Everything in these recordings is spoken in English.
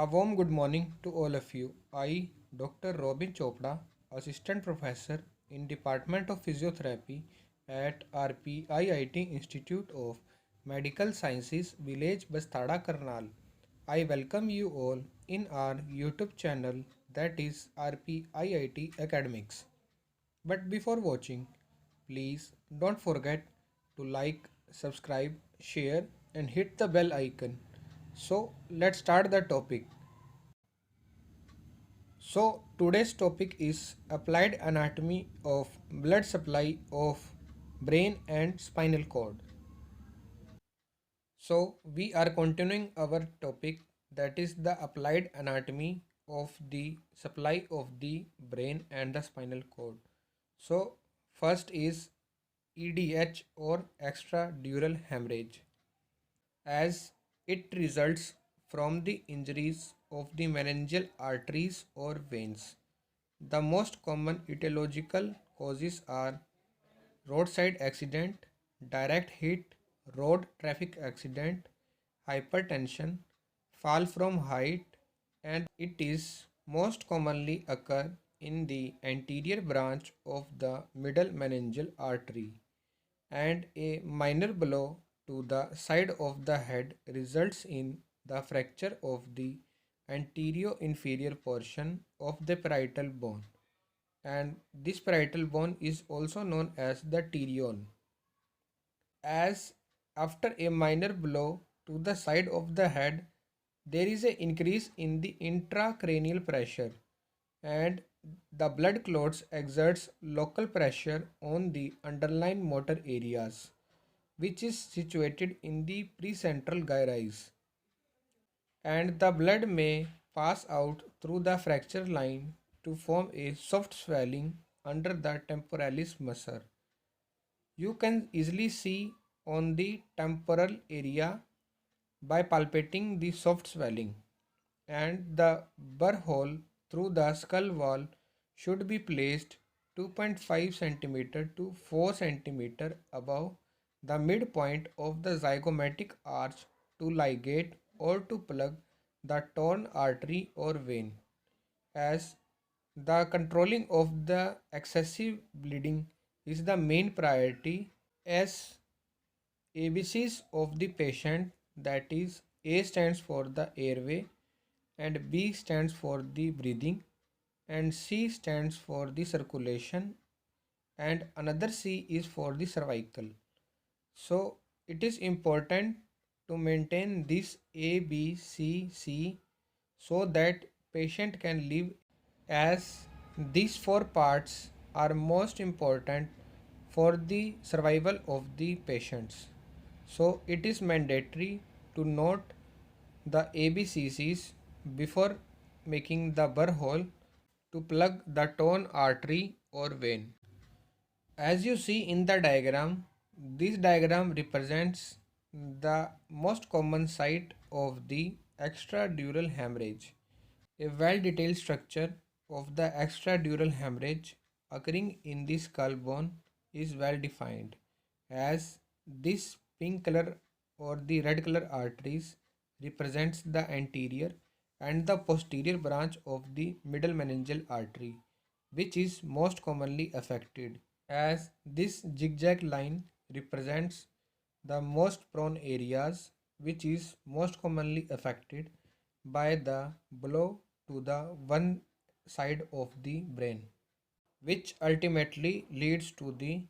A warm good morning to all of you. I, Dr. Robin Chopra, Assistant Professor in Department of Physiotherapy at RPIIT Institute of Medical Sciences, Village Bastada, Karnal. I welcome you all in our YouTube channel, that is RPIIT Academics. But before watching, please don't forget to like, subscribe, share and hit the bell icon. So let's start the topic. So today's topic is applied anatomy of blood supply of brain and spinal cord. So we are continuing our topic, that is the applied anatomy of the supply of the brain and the spinal cord. So first is EDH or extradural hemorrhage, as it results from the injuries of the meningeal arteries or veins. The most common etiological causes are roadside accident, direct hit, road traffic accident, hypertension, fall from height, and it is most commonly occur in the anterior branch of the middle meningeal artery, and a minor blow to the side of the head results in the fracture of the anterior inferior portion of the parietal bone, and this parietal bone is also known as the pterion. As after a minor blow to the side of the head, there is an increase in the intracranial pressure, and the blood clots exerts local pressure on the underlying motor areas, which is situated in the precentral gyrus, and the blood may pass out through the fracture line to form a soft swelling under the temporalis muscle. You can easily see on the temporal area by palpating the soft swelling, and the burr hole through the skull wall should be placed 2.5 cm to 4 cm above the midpoint of the zygomatic arch to ligate or to plug the torn artery or vein, as the controlling of the excessive bleeding is the main priority. As ABCs of the patient, that is A stands for the airway, and B stands for the breathing, and C stands for the circulation, and another C is for the cervical. So it is important to maintain this A, B, C, C so that patient can live, as these four parts are most important for the survival of the patients. So it is mandatory to note the ABCCs before making the burr hole to plug the torn artery or vein. As you see in the diagram, this diagram represents the most common site of the extradural hemorrhage. A well-detailed structure of the extradural hemorrhage occurring in the skull bone is well defined, as this pink color or the red color arteries represents the anterior and the posterior branch of the middle meningeal artery, which is most commonly affected, as this zigzag line represents the most prone areas, which is most commonly affected by the blow to the one side of the brain, which ultimately leads to the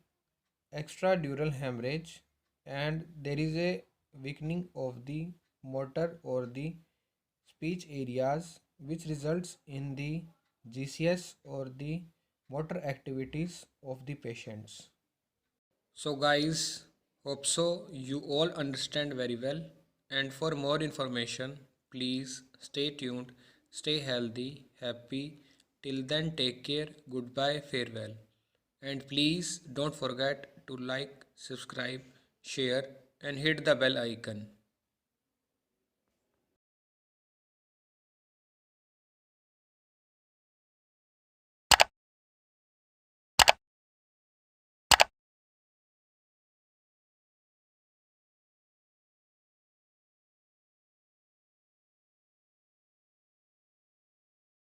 extradural hemorrhage, and there is a weakening of the motor or the speech areas, which results in the GCS or the motor activities of the patients. So guys, hope so you all understand very well, and for more information please stay tuned, stay healthy, happy. Till then, take care, goodbye, farewell. And please don't forget to like, subscribe, share and hit the bell icon.